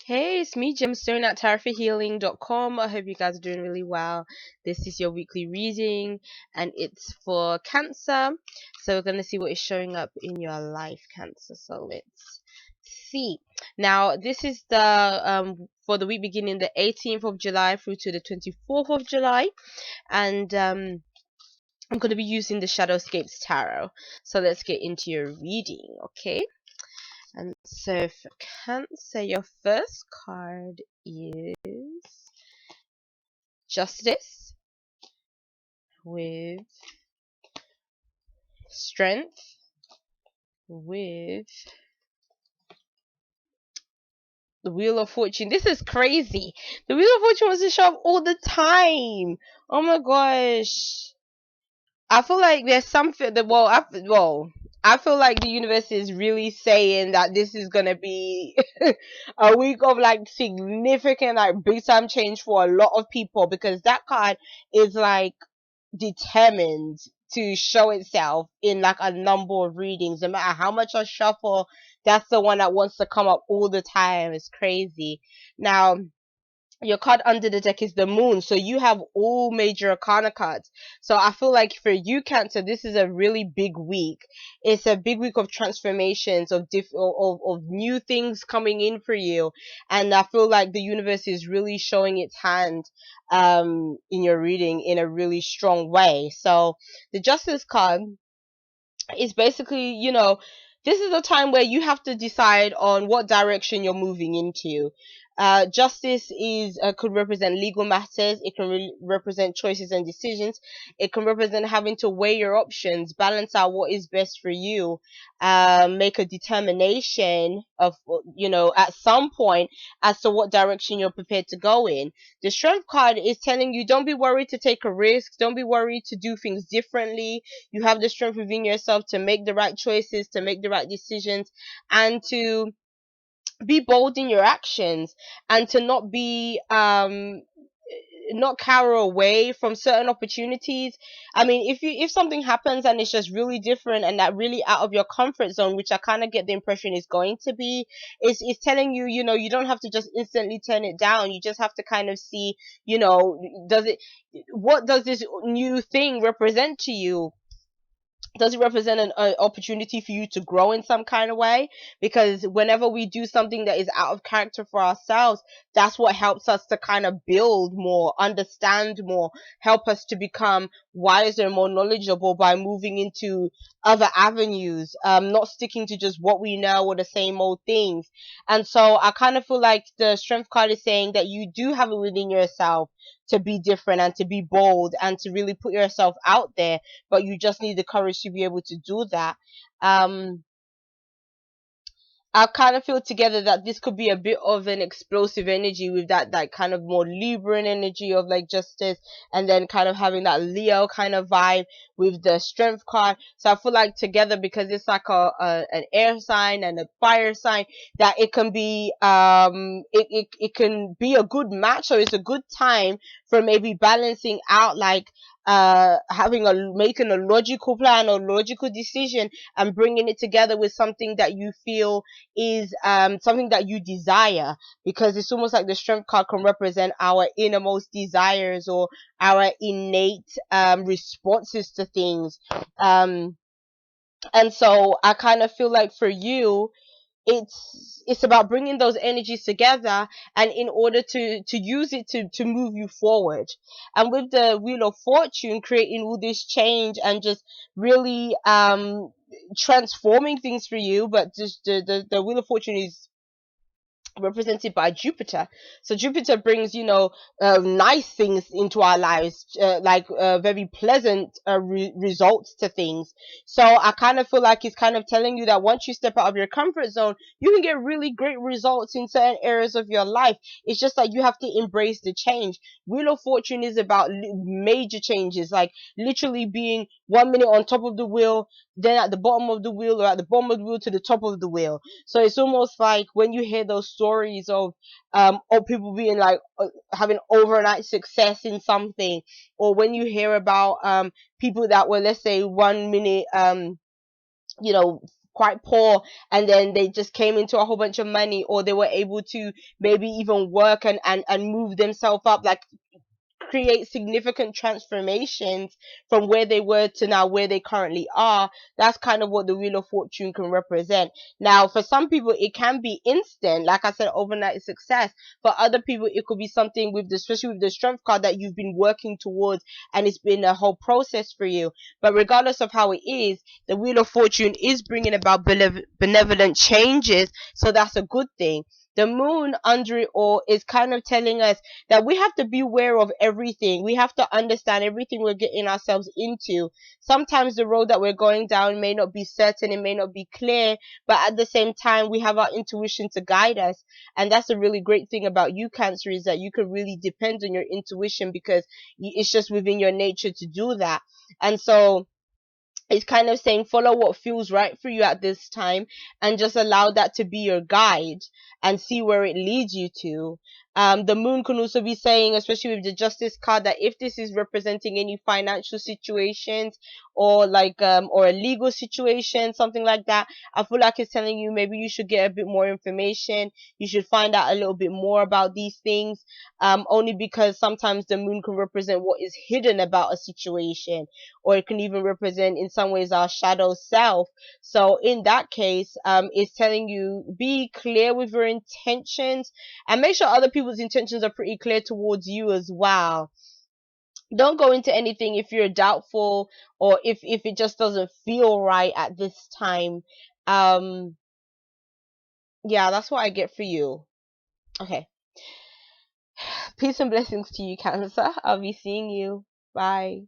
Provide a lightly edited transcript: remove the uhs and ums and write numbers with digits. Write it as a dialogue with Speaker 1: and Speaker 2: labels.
Speaker 1: Hey, it's me, Gemstone at tarotforhealing.com. I hope you guys are doing really well. This is your weekly reading, and it's for Cancer. So we're going to see what is showing up in your life, Cancer. So let's see. Now, this is the for the week beginning the 18th of July through to the 24th of July, and I'm going to be using the Shadowscapes Tarot. So let's get into your reading, okay? And so for Cancer, your first card is Justice with Strength with the Wheel of Fortune. This is crazy. The Wheel of Fortune wants to show up all the time. Oh my gosh. I feel like there's something that I feel like the universe is really saying that this is gonna be a week of like significant, like big time change for a lot of people, because that card is like determined to show itself in like a number of readings. No matter how much I shuffle, that's the one that wants to come up all the time. It's crazy. Now, your card under the deck is the moon, so you have all major arcana cards. So I feel like for you, Cancer, this is a really big week. It's a big week of transformations, of new things coming in for you, and I feel like the universe is really showing its hand in your reading in a really strong way. So the Justice card is basically, this is a time where you have to decide on what direction you're moving into. Justice is could represent legal matters. It can represent choices and decisions. It can represent having to weigh your options, balance out what is best for you, make a determination of, at some point as to what direction you're prepared to go in. The Strength card is telling you, don't be worried to take a risk. Don't be worried to do things differently. You have the strength within yourself to make the right choices, to make the right decisions, and to be bold in your actions, and to not cower away from certain opportunities. I mean, if something happens and it's just really different and that really out of your comfort zone, which I kind of get the impression is going to be, is telling you, you don't have to just instantly turn it down. You just have to kind of see, does it what does this new thing represent to you? Does it represent an opportunity for you to grow in some kind of way? Because whenever we do something that is out of character for ourselves, that's what helps us to kind of build more, understand more, help us to become wiser, more knowledgeable by moving into other avenues, not sticking to just what we know or the same old things. And so I kind of feel like the Strength card is saying that you do have it within yourself to be different and to be bold and to really put yourself out there, but you just need the courage to be able to do that. Um, I kind of feel together that this could be a bit of an explosive energy with that kind of more Libran energy of like justice, and then kind of having that Leo kind of vibe with the Strength card. So I feel like together, because it's like an air sign and a fire sign, that it can be it can be a good match. So it's a good time for maybe balancing out, like making a logical plan or logical decision, and bringing it together with something that you feel is something that you desire, because it's almost like the Strength card can represent our innermost desires or our innate responses to things. um and so I kind of feel like for you, it's about bringing those energies together, and in order to use it to move you forward. And with the Wheel of Fortune creating all this change and just really transforming things for you, but just the Wheel of Fortune is represented by Jupiter. So Jupiter brings, nice things into our lives, like very pleasant results to things. So I kind of feel like it's kind of telling you that once you step out of your comfort zone, you can get really great results in certain areas of your life. It's just like you have to embrace the change. Wheel of Fortune is about major changes, like literally being 1 minute on top of the wheel, then at the bottom of the wheel, or at the bottom of the wheel to the top of the wheel. So it's almost like when you hear those stories of people being like having overnight success in something, or when you hear about people that were, let's say, 1 minute you know quite poor, and then they just came into a whole bunch of money, or they were able to maybe even work and move themselves up, like create significant transformations from where they were to now where they currently are. That's kind of what the Wheel of Fortune can represent. Now, for some people, it can be instant, like I said, overnight success. For other people, it could be something with the, especially with the Strength card, that you've been working towards, and it's been a whole process for you. But regardless of how it is, the Wheel of Fortune is bringing about benevolent changes, so that's a good thing. The moon under it all is kind of telling us that we have to be aware of everything. We have to understand everything we're getting ourselves into. Sometimes the road that we're going down may not be certain, it may not be clear, but at the same time, we have our intuition to guide us. And that's a really great thing about you, Cancer, is that you can really depend on your intuition, because it's just within your nature to do that. And so it's kind of saying follow what feels right for you at this time, and just allow that to be your guide and see where it leads you to. The moon can also be saying, especially with the Justice card, that if this is representing any financial situations, or like or a legal situation, something like that, I feel like it's telling you maybe you should get a bit more information. You should find out a little bit more about these things, only because sometimes the moon can represent what is hidden about a situation, or it can even represent in some ways our shadow self. So in that case, it's telling you be clear with your intentions, and make sure other people's intentions are pretty clear towards you as well. Don't go into anything if you're doubtful, or if it just doesn't feel right at this time. um yeah, that's what I get for you. Okay, peace and blessings to you, Cancer. I'll be seeing you. Bye.